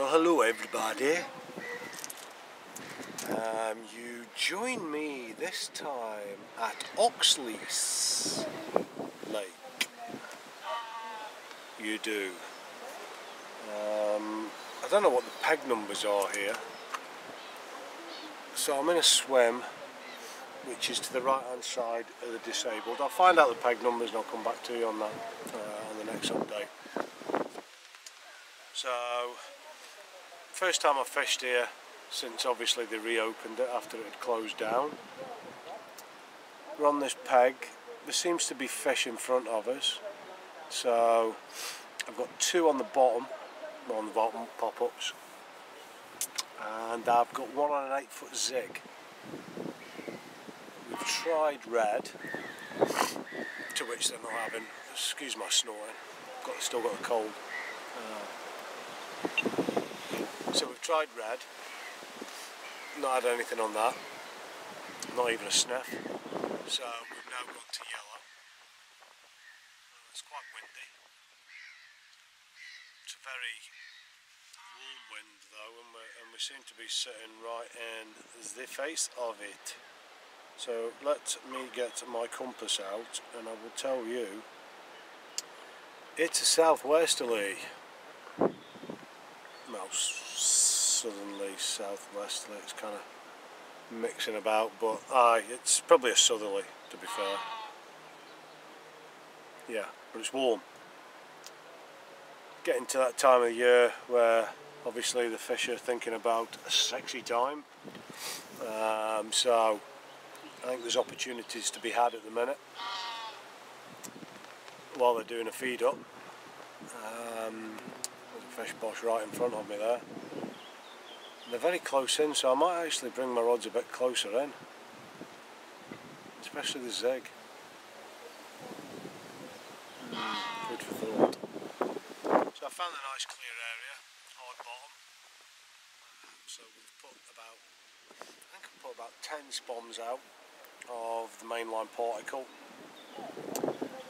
Well, hello everybody. You join me this time at Oxlease Lake. You do. I don't know what the peg numbers are here. So I'm in a swim, which is to the right hand side of the disabled. I'll find out the peg numbers and I'll come back to you on that on the next update. So, first time I fished here since obviously they reopened it after it had closed down. We're on this peg. There seems to be fish in front of us. So I've got two on the bottom pop-ups, and I've got one on an 8-foot zig. We've tried red, to which they're not having. Excuse my snoring. Still got a cold. So we've tried red. Not had anything on that. Not even a sniff. So we've now gone to yellow. It's quite windy. It's a very warm wind though, and we seem to be sitting right in the face of it. So let me get my compass out and I will tell you it's a southwesterly. Well, southerly, southwesterly, it's kind of mixing about, but it's probably a southerly, to be fair. Yeah, but it's warm. Getting to that time of the year where obviously the fish are thinking about a sexy time. So I think there's opportunities to be had at the minute while they're doing a feed up. There's a fish bosh right in front of me there. They're very close in, so I might actually bring my rods a bit closer in, especially the zig. Food for thought. So I found a nice clear area, hard bottom. So we've put about, I think I've put about 10 spoms out of the Mainline particle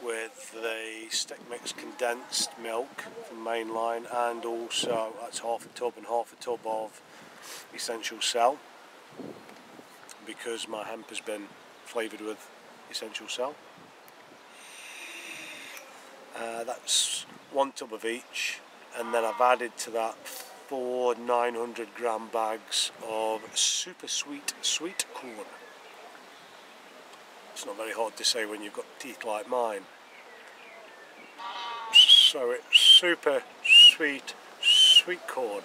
with the stick mix condensed milk from Mainline, and also that's half a tub and half a tub of essential cell, because my hemp has been flavoured with essential cell. That's one tub of each, and then I've added to that 4 900-gram bags of super sweet corn. It's not very hard to say when you've got teeth like mine. So it's super sweet corn.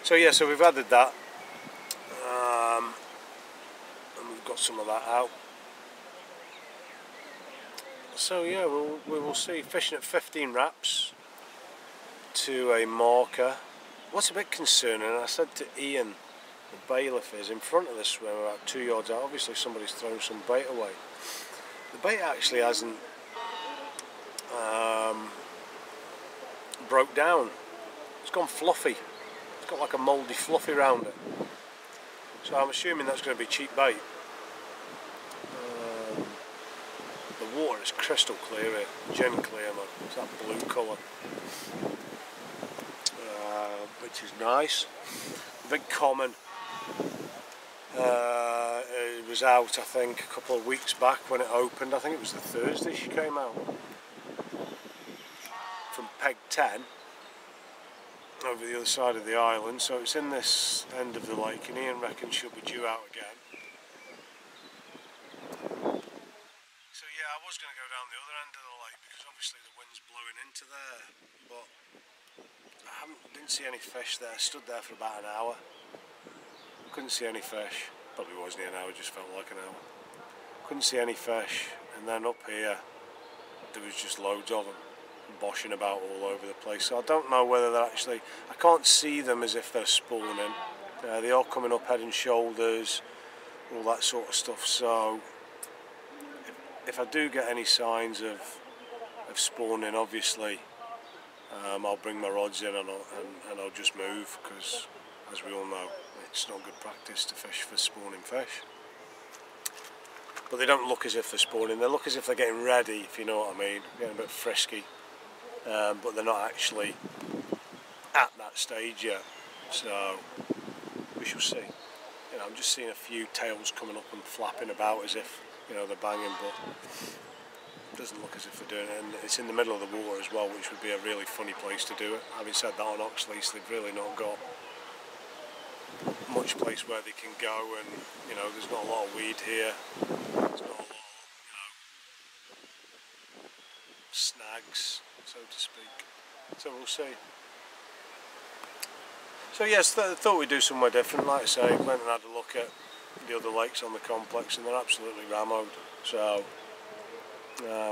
So yeah, so we've added that, and we've got some of that out. So yeah, we will see. Fishing at 15 wraps to a marker. What's a bit concerning, I said to Ian, the bailiff is in front of the swim about 2 yards out. Obviously somebody's thrown some bait away. The bait actually hasn't broke down. It's gone fluffy. It's got like a mouldy fluffy around it. So I'm assuming that's going to be cheap bait. The water is crystal clear here, gin clear, man. It's that blue colour, which is nice. Big common. It was out, I think, a couple of weeks back when it opened. I think it was the Thursday she came out from peg 10 over the other side of the island. So it's in this end of the lake, and Ian reckons she'll be due out again. So yeah, I was going to go down the other end of the lake because obviously the wind's blowing into there, but I didn't see any fish there. Stood there for about an hour. Couldn't see any fish. Probably wasn't an hour, just felt like an hour. Couldn't see any fish, and then up here there was just loads of them boshing about all over the place. So I don't know whether they're actually, I can't see them as if they're spawning. They are coming up head and shoulders, all that sort of stuff. So if I do get any signs of spawning, obviously I'll bring my rods in and I'll just move, because as we all know, it's not good practice to fish for spawning fish. But they don't look as if they're spawning, they look as if they're getting ready, if you know what I mean, getting a bit frisky, but they're not actually at that stage yet, so we shall see. You know, I'm just seeing a few tails coming up and flapping about as if, you know, they're banging, but it doesn't look as if they're doing it. And it's in the middle of the water as well, which would be a really funny place to do it. Having said that, on Oxlease they've really not got much place where they can go, and you know, there's not a lot of weed here. There's not a lot of, you know, snags, so to speak. So we'll see. So yes, I thought we'd do somewhere different. Like I say, went and had a look at the other lakes on the complex, and they're absolutely rammed. So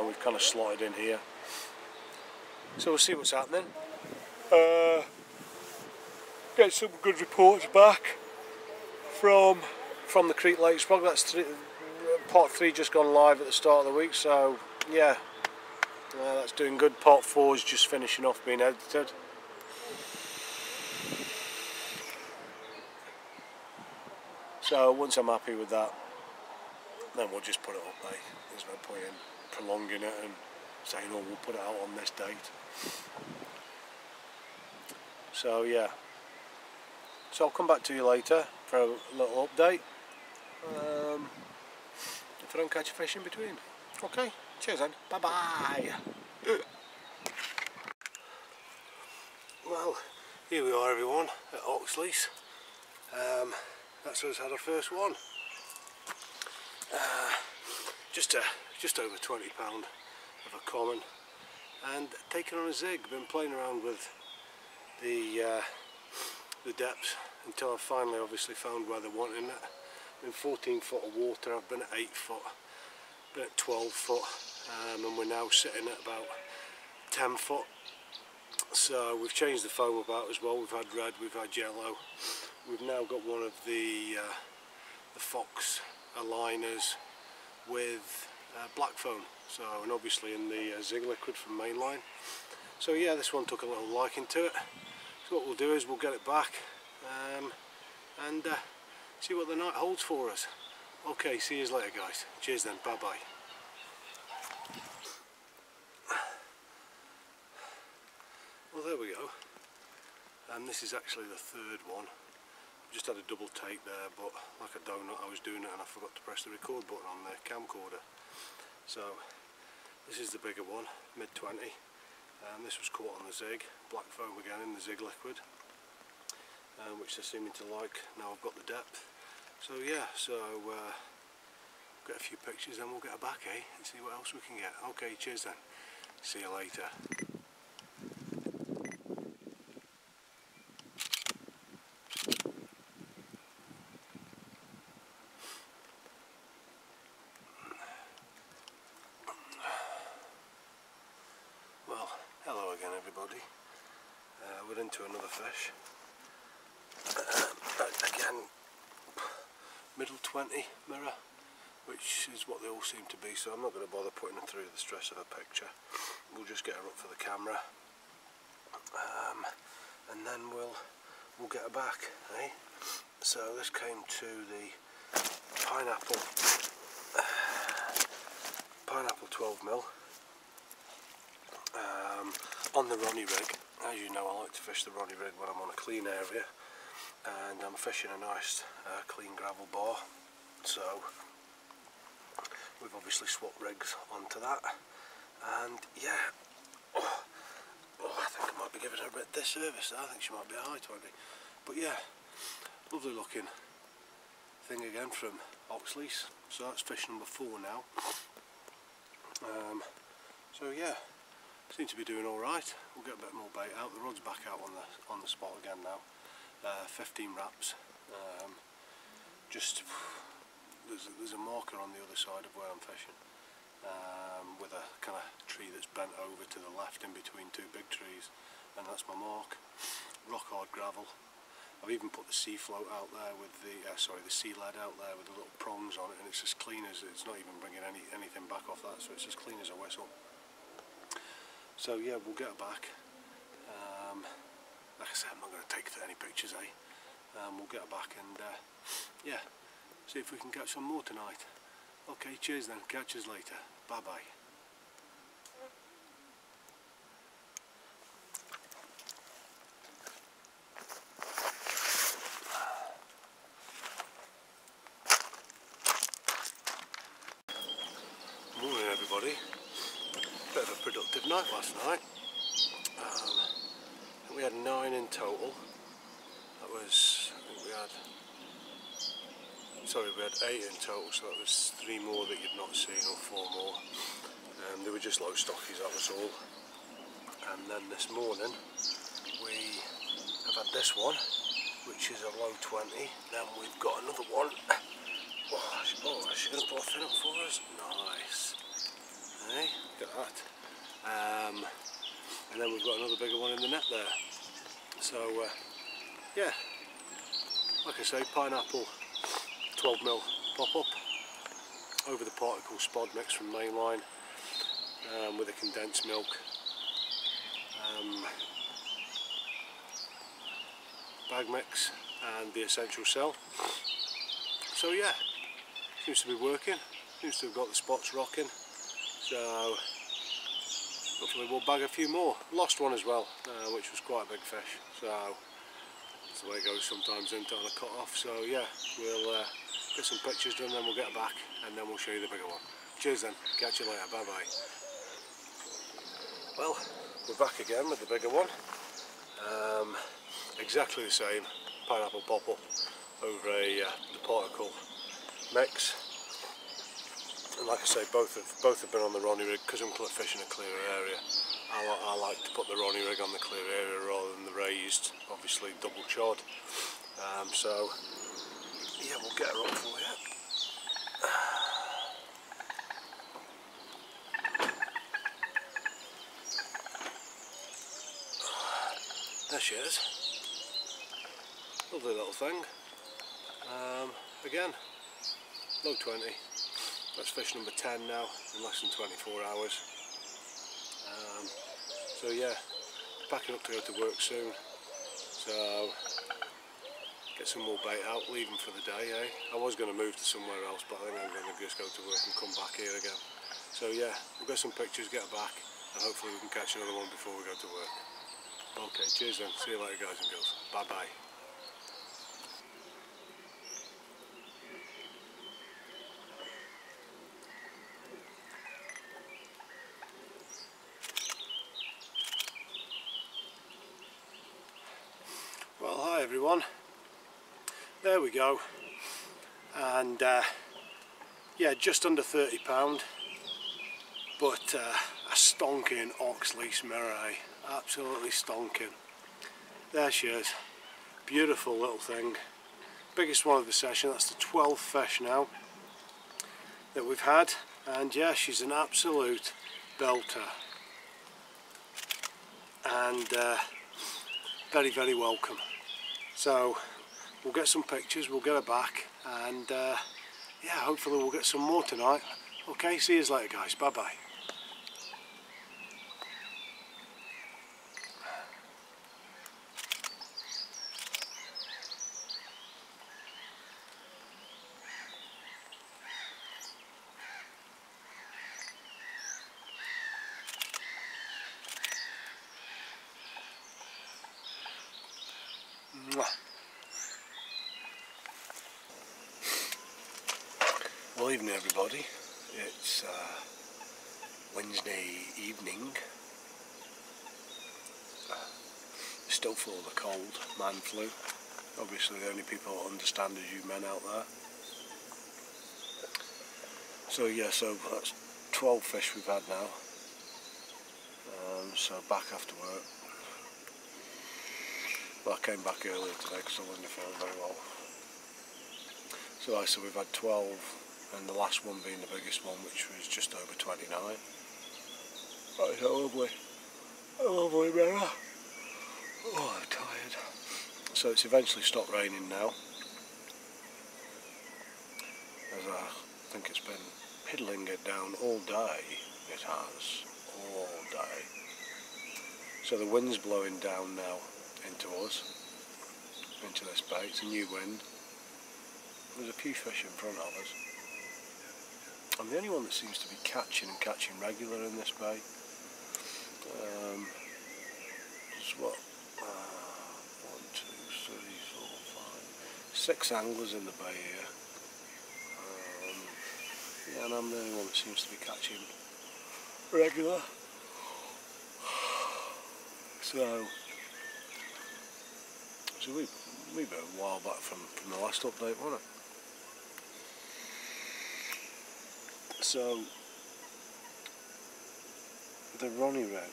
we've kind of slotted in here. So we'll see what's happening. Get some good reports back from the Creek Lakes. Probably that's part 3 just gone live at the start of the week. So yeah, that's doing good. Part 4 is just finishing off being edited. So once I'm happy with that, then we'll just put it up, eh? There's no point in prolonging it and saying, oh, we'll put it out on this date. So yeah, so I'll come back to you later for a little update, if I don't catch a fish in between. Okay, cheers then, bye bye. Well, here we are everyone at Oxlease. That's us had our first one. Just over £20 of a common, and taken on a zig. Been playing around with the depths until I finally obviously found where they're wanting it. In 14 foot of water, I've been at 8 foot, been at 12 foot, and we're now sitting at about 10 foot. So we've changed the foam about as well. We've had red, we've had yellow. We've now got one of the Fox aligners with black foam. So, and obviously in the zig liquid from Mainline. So yeah, this one took a little liking to it. So what we'll do is we'll get it back and see what the night holds for us. Okay, see you later guys. Cheers then, bye bye. Well, there we go. And this is actually the third one. Just had a double take there, but like a donut I was doing it and I forgot to press the record button on the camcorder. So this is the bigger one, mid-20, and this was caught on the zig, black foam again in the zig liquid, which they're seeming to like. Now I've got the depth. So yeah, so get a few pictures and we'll get her back, eh, and see what else we can get. Okay, cheers then, see you later. Hello again everybody, we're into another fish, again middle 20 mirror, which is what they all seem to be, so I'm not going to bother putting her through the stress of a picture. We'll just get her up for the camera, and then we'll get her back, eh? So this came to the pineapple 12mm. On the Ronnie rig. As you know, I like to fish the Ronnie rig when I'm on a clean area, and I'm fishing a nice clean gravel bar, so we've obviously swapped rigs onto that, and yeah, I think I might be giving her a bit of disservice. I think she might be a high 20, but yeah, lovely looking thing again from Oxlease. So that's fish number 4 now. So yeah, seem to be doing all right. We'll get a bit more bait out. The rod's back out on the spot again now. 15 wraps. Just there's a marker on the other side of where I'm fishing, with a kind of tree that's bent over to the left in between 2 big trees, and that's my mark. Rock hard gravel. I've even put the sea float out there with the the sea lead out there with the little prongs on it, and it's as clean as, it's not even bringing anything back off that, so it's as clean as a whistle. So yeah, we'll get her back. Like I said, I'm not going to take 30 pictures, eh? We'll get her back and yeah, see if we can catch some more tonight. Okay, cheers then, catch us later, bye bye. everybody. Bit of a productive night last night. We had 9 in total. That was, I think we had 8 in total, so that was 3 more that you'd not seen, or 4 more. They were just low stockies, that was all. And then this morning we have had this one, which is a low 20. Then we've got another one. Oh, she's going to put a fin up for us. Nice. Hey, look at that. And then we've got another bigger one in the net there. So yeah, like I say, pineapple 12mm pop-up over the particle spod mix from Mainline, with a condensed milk, bag mix and the essential cell. So yeah, seems to be working, seems to have got the spots rocking, so hopefully we'll bag a few more. Lost one as well, which was quite a big fish, so that's the way it goes sometimes, isn't it, on a cut off. So yeah, we'll get some pictures done, then we'll get back and then we'll show you the bigger one. Cheers then, catch you later, bye bye. Well, we're back again with the bigger one. Exactly the same, pineapple pop-up over the particle mix. And like I say, both have been on the Ronnie rig, because I'm fishing a clearer area. I like to put the Ronnie rig on the clear area rather than the raised, obviously double chod. So yeah, we'll get her up for you. There she is. Lovely little thing. Again, low 20. That's fish number 10 now, in less than 24 hours. So yeah, packing up to go to work soon. So get some more bait out, leave them for the day, eh? I was going to move to somewhere else, but I think I'm going to just go to work and come back here again. So yeah, we'll get some pictures, get back, and hopefully we can catch another one before we go to work. Okay, cheers then. See you later, guys and girls. Bye bye. Well, hi everyone. There we go. And yeah, just under £30, but a stonking Oxlease mirror, eh? Absolutely stonking. There she is. Beautiful little thing. Biggest one of the session. That's the 12th fish now that we've had, and yeah, she's an absolute belter. And very, very welcome. So we'll get some pictures, we'll get her back, and yeah, hopefully we'll get some more tonight. Okay, see you later, guys. Bye bye. Well, evening everybody. It's Wednesday evening. Still full of the cold, man flu. Obviously the only people that understand is you men out there. So yeah, so that's 12 fish we've had now. So back after work. Well, I came back earlier today because I wasn't feeling very well. So we've had 12, and the last one being the biggest one, which was just over 29. Right, so lovely. A lovely mirror. Oh, I'm tired. So it's eventually stopped raining now. As I think it's been piddling it down all day. It has. All day. So the wind's blowing down now into us, into this bay. It's a new wind. There's a few fish in front of us. I'm the only one that seems to be catching regular in this bay. There's what? 1, 2, 3, 4, 5, 6 anglers in the bay here. Yeah, and I'm the only one that seems to be catching regular. So it's a wee bit of a while back from the last update, wasn't it? So the Ronnie rig,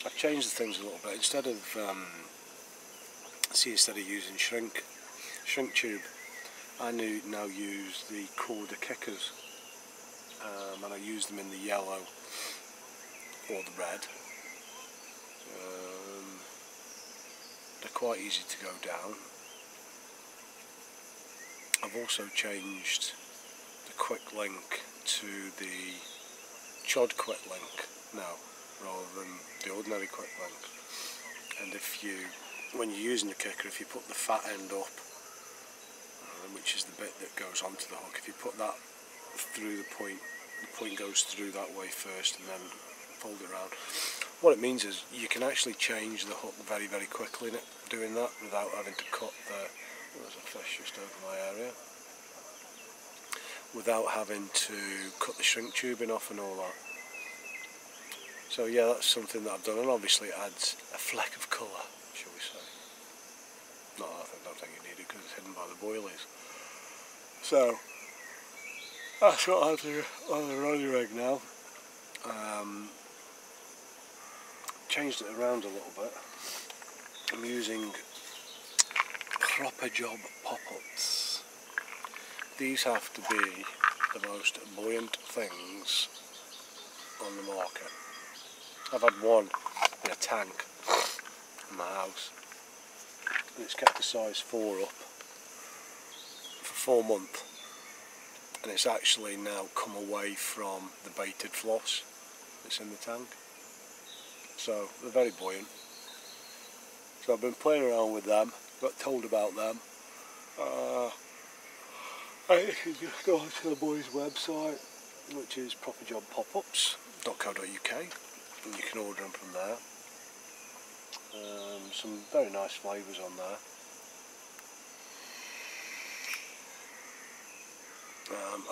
I've changed the things a little bit. Instead of using shrink tube, I now use the quarter kickers, and I use them in the yellow or the red. They're quite easy to go down. I've also changed the quick link to the chod quick link now, rather than the ordinary quick link. And when you're using the kicker, if you put the fat end up, which is the bit that goes onto the hook, if you put that through the point goes through that way first and then fold it around. What it means is you can actually change the hook very, very quickly doing that without having to cut the... Oh, there's a fish just over my area. Without having to cut the shrink tubing off and all that. So yeah, that's something that I've done, and obviously it adds a fleck of colour, shall we say. No, I don't think you need it because it's hidden by the boilies. So that's what I do on the Ronnie rig now. Changed it around a little bit. I'm using Proper Job pop-ups. These have to be the most buoyant things on the market. I've had one in a tank in my house, and it's kept the size 4 up for 4 months, and it's actually now come away from the baited floss that's in the tank. So they're very buoyant. So I've been playing around with them, got told about them. You can just go onto the boys' website, which is properjobpopups.co.uk, and you can order them from there. Some very nice flavours on there.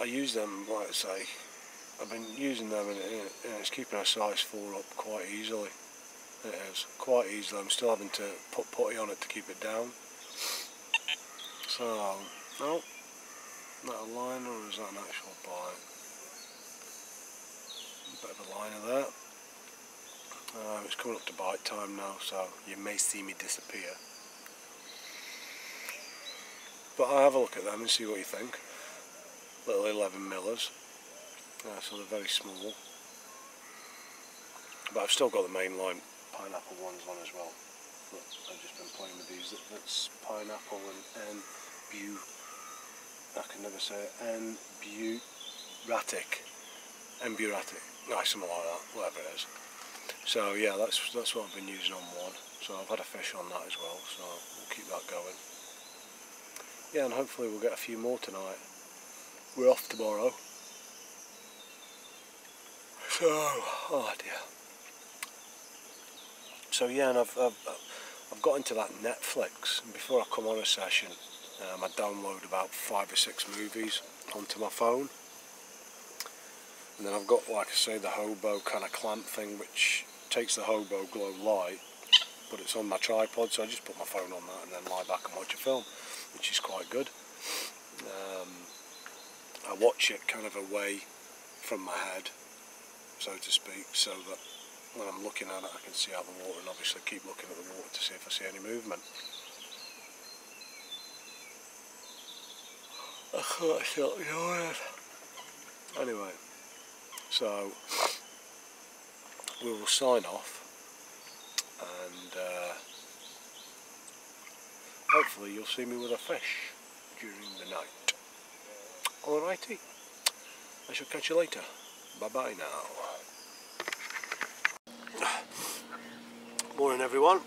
I use them, like I say, I've been using them, and it's keeping a size 4 up quite easily. It is, quite easily. I'm still having to put putty on it to keep it down. So, no, is that a liner or is that an actual bite? A bit of a liner there. It's coming up to bite time now, so you may see me disappear. But I'll have a look at them and see what you think. Little 11 millers. So they're very small. But I've still got the Mainline pineapple ones on as well. But I've just been playing with these. That's pineapple and I can never say it. Emburatic. No, something like that. Whatever it is. So yeah, that's what I've been using on one. So I've had a fish on that as well. So we'll keep that going. Yeah, and hopefully we'll get a few more tonight. We're off tomorrow. So, oh dear. So yeah, and I've got into that Netflix, and before I come on a session, I download about 5 or 6 movies onto my phone. And then I've got, like I say, the hobo kind of clamp thing, which takes the hobo glow light, but it's on my tripod, so I just put my phone on that and then lie back and watch a film, which is quite good. I watch it kind of away from my head, so to speak, so that when I'm looking at it I can see out the water, and obviously keep looking at the water to see if I see any movement. I can't stop yawning. Anyway, so we will sign off, and hopefully you'll see me with a fish during the night. Alrighty, I shall catch you later. Bye bye now. Morning everyone.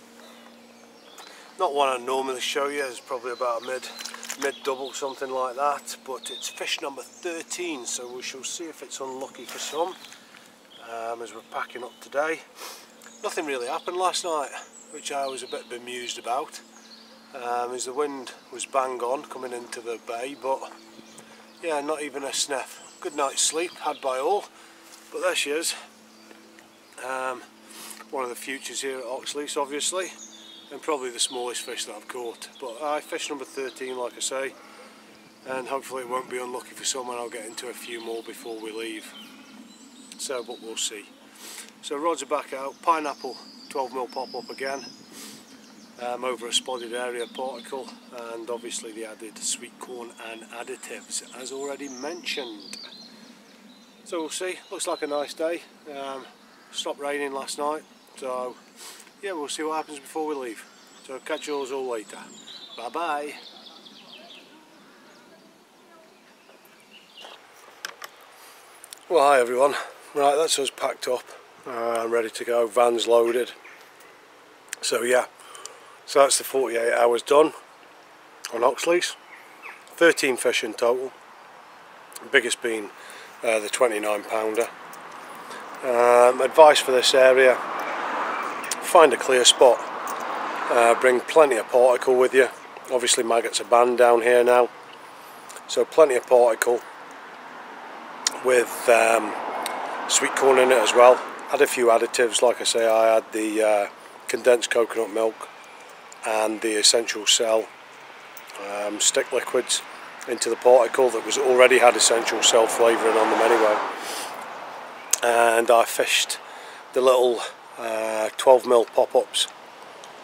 Not one I normally show you, it's probably about a mid double, something like that, but it's fish number 13, so we shall see if it's unlucky for some as we're packing up today. Nothing really happened last night, which I was a bit bemused about, as the wind was bang on coming into the bay, but yeah, not even a sniff. Good night's sleep had by all. But there she is. One of the futures here at Oxlease, obviously, and probably the smallest fish that I've caught. But I fish number 13, like I say, and hopefully it won't be unlucky for someone. I'll get into a few more before we leave. So, but we'll see. So rods are back out. Pineapple 12mm pop up again, over a spotted area particle, and obviously the added sweet corn and additives as already mentioned. So we'll see. Looks like a nice day. Stopped raining last night, so yeah, we'll see what happens before we leave. So catch you all later. Bye bye. Well, hi everyone. Right, that's us packed up. I'm ready to go. Van's loaded. So yeah, so that's the 48 hours done on Oxlease. 13 fish in total. The biggest being the 29-pounder. Advice for this area: find a clear spot. Bring plenty of particle with you. Obviously maggots are banned down here now, so plenty of particle with sweet corn in it as well. Add a few additives. Like I say, I add the condensed coconut milk and the essential cell stick liquids into the particle that was already had essential cell flavouring on them anyway. And I fished the little 12mm pop-ups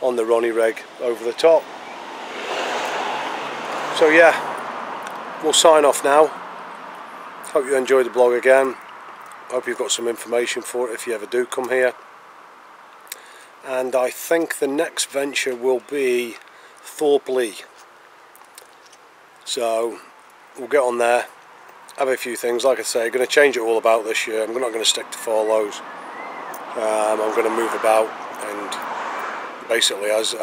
on the Ronnie rig over the top. So yeah, we'll sign off now. Hope you enjoyed the blog again. Hope you've got some information for it if you ever do come here. And I think the next venture will be Thorpe Lee. So we'll get on there, have a few things. Like I say, I'm going to change it all about this year. I'm not going to stick to follows. I'm going to move about, and basically as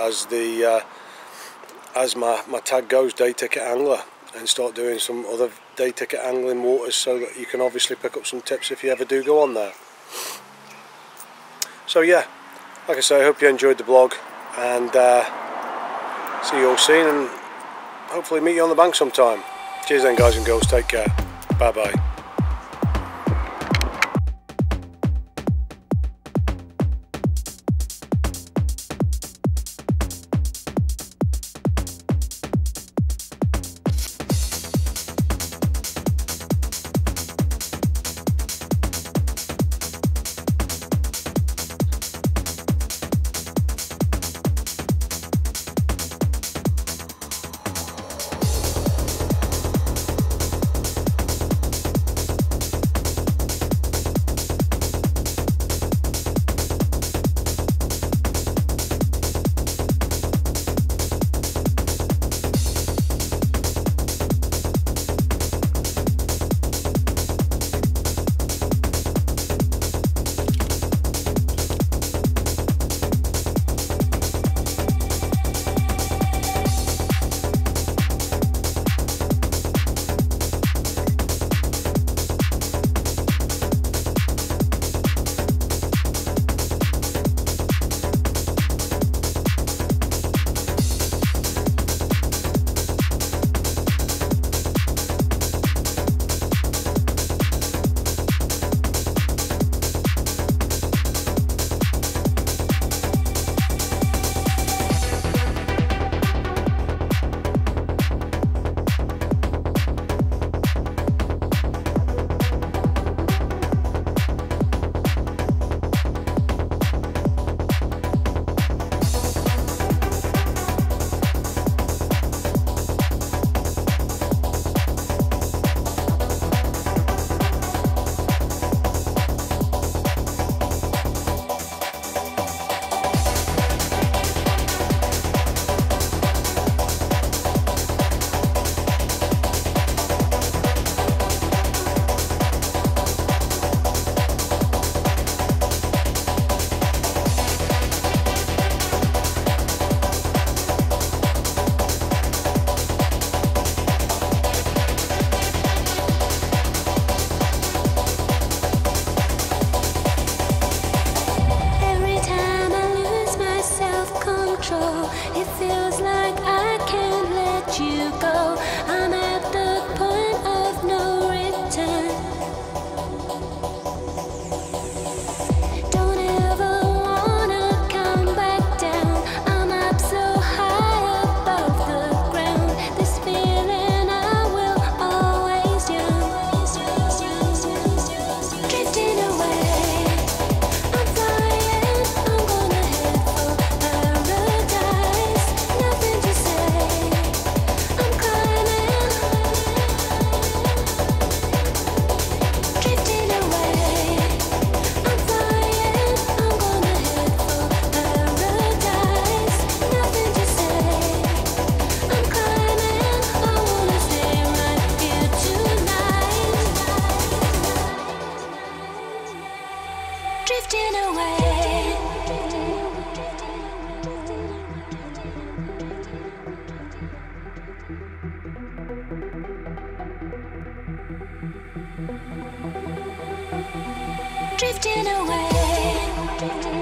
my tag goes, day ticket angler, and start doing some other day ticket angling waters, so that you can obviously pick up some tips if you ever do go on there. So yeah, like I say, I hope you enjoyed the blog, and see you all soon, and hopefully meet you on the bank sometime. Cheers then, guys and girls, take care, bye bye. drifting away.